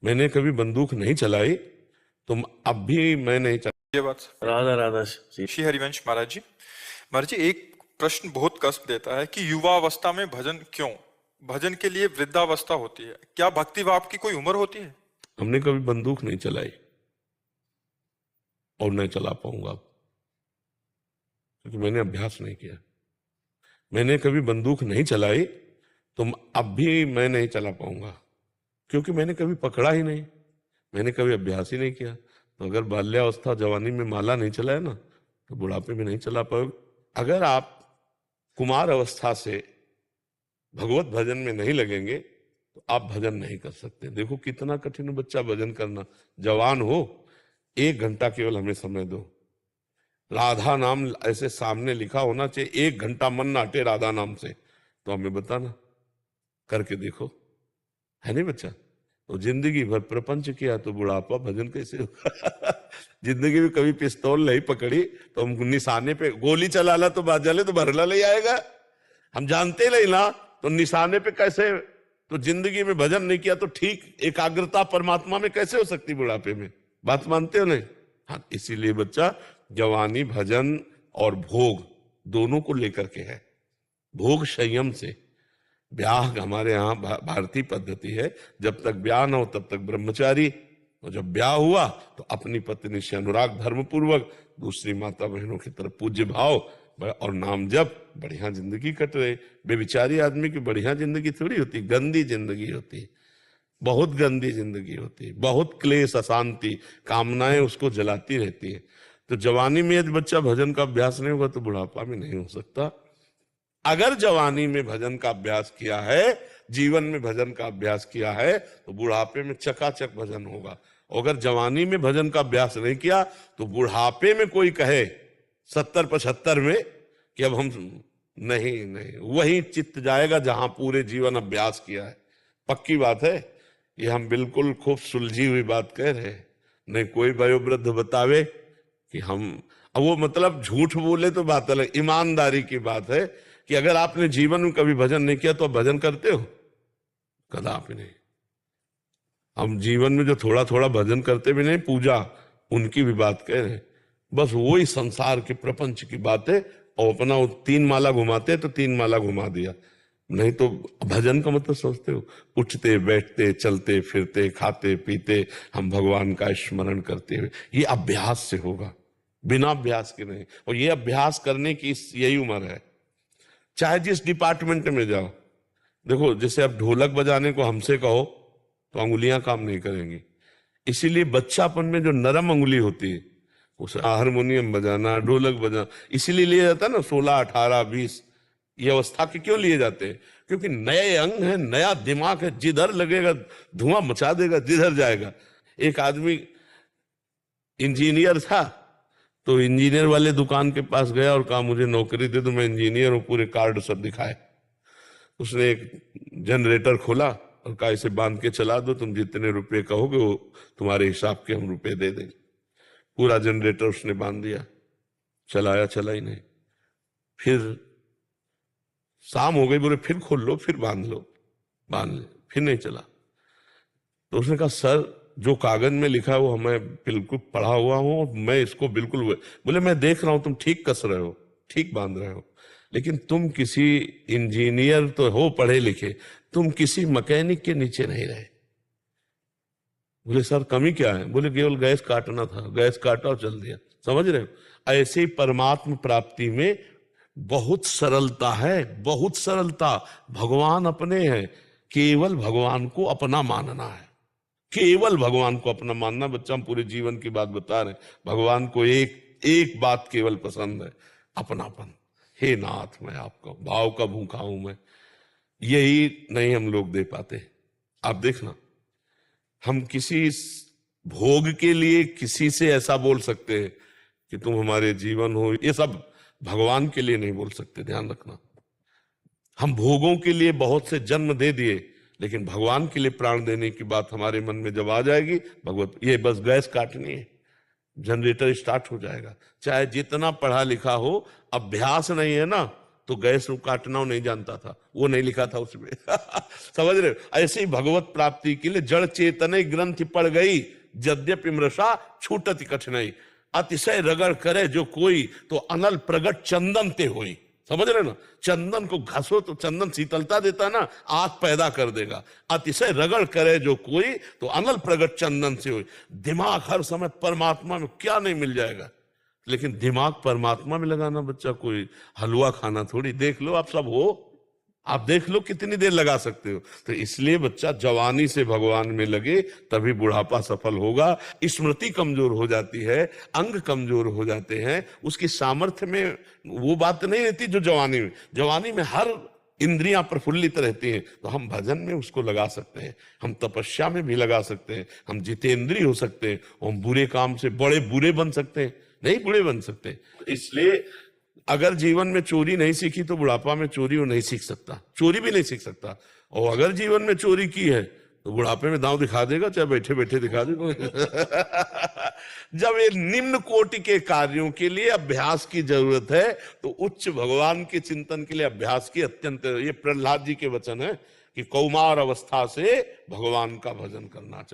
मैंने कभी बंदूक नहीं चलाई, तो अब भी मैं नहीं चला। ये बात राधा राधा जी। श्री हरिवंश महाराज जी। महाराज जी, एक प्रश्न बहुत कष्ट देता है कि युवावस्था में भजन क्यों? भजन के लिए वृद्धावस्था होती है, क्या भक्ति भाव की कोई उम्र होती है? हमने कभी बंदूक नहीं चलाई और नहीं चला पाऊंगा, क्योंकि मैंने अभ्यास नहीं किया। मैंने कभी बंदूक नहीं चलाई, तो अब भी मैं नहीं चला पाऊंगा, क्योंकि मैंने कभी पकड़ा ही नहीं, मैंने कभी अभ्यास ही नहीं किया। तो अगर बाल्यावस्था जवानी में माला नहीं चलाए ना, तो बुढ़ापे में नहीं चला पाओगे। अगर आप कुमार अवस्था से भगवत भजन में नहीं लगेंगे तो आप भजन नहीं कर सकते। देखो कितना कठिन है बच्चा भजन करना। जवान हो, 1 घंटा केवल हमें समय दो। राधा नाम ऐसे सामने लिखा होना चाहिए, 1 घंटा मन ना हटे राधा नाम से, तो हमें बताना, करके देखो, है नहीं बच्चा? तो जिंदगी भर प्रपंच किया तो बुढ़ापा भजन कैसे होगा? जिंदगी में कभी पिस्तौल नहीं पकड़ी तो हम निशाने पे गोली चला ला तो बाजा ले तो भरला ले आएगा। हम जानते नहीं ना, तो निशाने पे कैसे? तो जिंदगी में भजन नहीं किया तो ठीक एकाग्रता परमात्मा में कैसे हो सकती बुढ़ापे में? बात मानते हो नहीं? हाँ, इसीलिए बच्चा जवानी भजन और भोग दोनों को लेकर के है। भोग संयम से। ब्याह हमारे यहाँ भारतीय पद्धति है, जब तक ब्याह ना हो तब तक ब्रह्मचारी, और जब ब्याह हुआ तो अपनी पत्नी से अनुराग धर्म पूर्वक, दूसरी माता बहनों की तरफ पूज्य भाव और नाम जप, बढ़िया जिंदगी कट रहे। बेविचारी आदमी की बढ़िया जिंदगी थोड़ी होती, गंदी जिंदगी होती, बहुत गंदी जिंदगी होती, बहुत क्लेश अशांति, कामनाएं उसको जलाती रहती है। तो जवानी में यदि बच्चा भजन का अभ्यास नहीं होगा तो बुढ़ापा में नहीं हो सकता। अगर जवानी में भजन का अभ्यास किया है, जीवन में भजन का अभ्यास किया है, तो बुढ़ापे में चकाचक भजन होगा। अगर जवानी में भजन का अभ्यास नहीं किया तो बुढ़ापे में कोई कहे 70-75 में कि अब हम नहीं, वही चित्त जाएगा जहां पूरे जीवन अभ्यास किया है। पक्की बात है, ये हम बिल्कुल खूब सुलझी हुई बात कह रहे हैं। नहीं कोई वयोवृद्ध बतावे कि हम, अब वो मतलब झूठ बोले तो बात अलग, ईमानदारी की बात है कि अगर आपने जीवन में कभी भजन नहीं किया तो आप भजन करते हो? कदापि नहीं। हम जीवन में जो थोड़ा थोड़ा भजन करते भी नहीं, पूजा उनकी भी बात कह रहे हैं। बस वही संसार के प्रपंच की बात है, और अपना 3 माला घुमाते तो 3 माला घुमा दिया। नहीं तो भजन का मतलब सोचते हो, उठते बैठते चलते फिरते खाते पीते हम भगवान का स्मरण करते हुए, ये अभ्यास से होगा, बिना अभ्यास के नहीं। और ये अभ्यास करने की यही उम्र है, चाहे जिस डिपार्टमेंट में जाओ। देखो जैसे अब ढोलक बजाने को हमसे कहो तो अंगुलियां काम नहीं करेंगी, इसीलिए बच्चापन में जो नरम अंगुली होती है, उसे हारमोनियम बजाना, ढोलक बजाना इसीलिए लिए जाता है ना, 16, 18, 20 ये अवस्था के क्यों लिए जाते हैं? क्योंकि नए अंग है, नया दिमाग है, जिधर लगेगा धुआं मचा देगा, जिधर जाएगा। एक आदमी इंजीनियर था, तो इंजीनियर वाले दुकान के पास गया और कहा मुझे नौकरी दे दो, मैं इंजीनियर हूं, पूरे कार्ड सब दिखाए। उसने एक जनरेटर खोला और कहा इसे बांध के चला दो, तुम जितने रुपए कहोगे वो तुम्हारे हिसाब के हम रुपए दे देंगे। पूरा जनरेटर उसने बांध दिया, चलाया, चला ही नहीं। फिर शाम हो गई, बोले फिर खोल लो, फिर बांध लो, बांध ले, फिर नहीं चला। तो उसने कहा सर जो कागज में लिखा है वो हमें बिल्कुल पढ़ा हुआ हूं, मैं इसको बिल्कुल, बोले मैं देख रहा हूं तुम ठीक कस रहे हो, ठीक बांध रहे हो, लेकिन तुम किसी इंजीनियर तो हो पढ़े लिखे, तुम किसी मैकेनिक के नीचे नहीं रहे। बोले सर कमी क्या है? बोले केवल गैस काटना था, गैस काटा और चल दिया। समझ रहे हो? ऐसे ही परमात्म प्राप्ति में बहुत सरलता है, बहुत सरलता। भगवान अपने हैं, केवल भगवान को अपना मानना है, केवल भगवान को अपना मानना। बच्चा हम पूरे जीवन की बात बता रहे हैं, भगवान को एक बात केवल पसंद है, अपनापन। हे नाथ मैं आपका भाव का भूखा हूं मैं, यही नहीं हम लोग दे पाते। आप देखना, हम किसी भोग के लिए किसी से ऐसा बोल सकते हैं कि तुम हमारे जीवन हो, ये सब भगवान के लिए नहीं बोल सकते, ध्यान रखना। हम भोगों के लिए बहुत से जन्म दे दिए, लेकिन भगवान के लिए प्राण देने की बात हमारे मन में जब आ जाएगी, भगवत ये बस गैस काटनी है, जनरेटर स्टार्ट हो जाएगा। चाहे जितना पढ़ा लिखा हो, अभ्यास नहीं है ना तो गैस काटना नहीं जानता था, वो नहीं लिखा था उसमें। समझ रहे हो? ऐसे ही भगवत प्राप्ति के लिए जड़ चेतन ग्रंथि पड़ गई, यद्यपि मृषा छूटति कठिनाई, अतिशय रगड़ करे जो कोई, तो अनल प्रगट चंदन ते होई। समझ रहे ना? चंदन को घसो तो चंदन शीतलता देता ना, आग पैदा कर देगा। अतिशय रगड़ करे जो कोई, तो अनल प्रगट चंदन से होई। दिमाग हर समय परमात्मा में क्या नहीं मिल जाएगा, लेकिन दिमाग परमात्मा में लगाना बच्चा कोई हलवा खाना थोड़ी। देख लो आप सब हो, आप देख लो कितनी देर लगा सकते हो। तो इसलिए बच्चा जवानी से भगवान में लगे, तभी बुढ़ापा सफल होगा। स्मृति कमजोर हो जाती है, अंग कमजोर हो जाते हैं, उसकी सामर्थ्य में वो बात नहीं रहती जो जवानी में। जवानी में हर इंद्रियां प्रफुल्लित रहती हैं, तो हम भजन में उसको लगा सकते हैं, हम तपस्या में भी लगा सकते हैं, हम जितेंद्रिय हो सकते हैं, हम बुरे काम से बड़े बुरे बन सकते हैं, नहीं बुरे बन सकते। इसलिए अगर जीवन में चोरी नहीं सीखी तो बुढ़ापा में चोरी वो नहीं सीख सकता, चोरी भी नहीं सीख सकता। और अगर जीवन में चोरी की है तो बुढ़ापे में दांव दिखा देगा, चाहे बैठे बैठे दिखा देगा। जब ये निम्न कोटि के कार्यों के लिए अभ्यास की जरूरत है, तो उच्च भगवान के चिंतन के लिए अभ्यास की अत्यंत, ये प्रहलाद जी के वचन है कि कौमार अवस्था से भगवान का भजन करना चाहिए।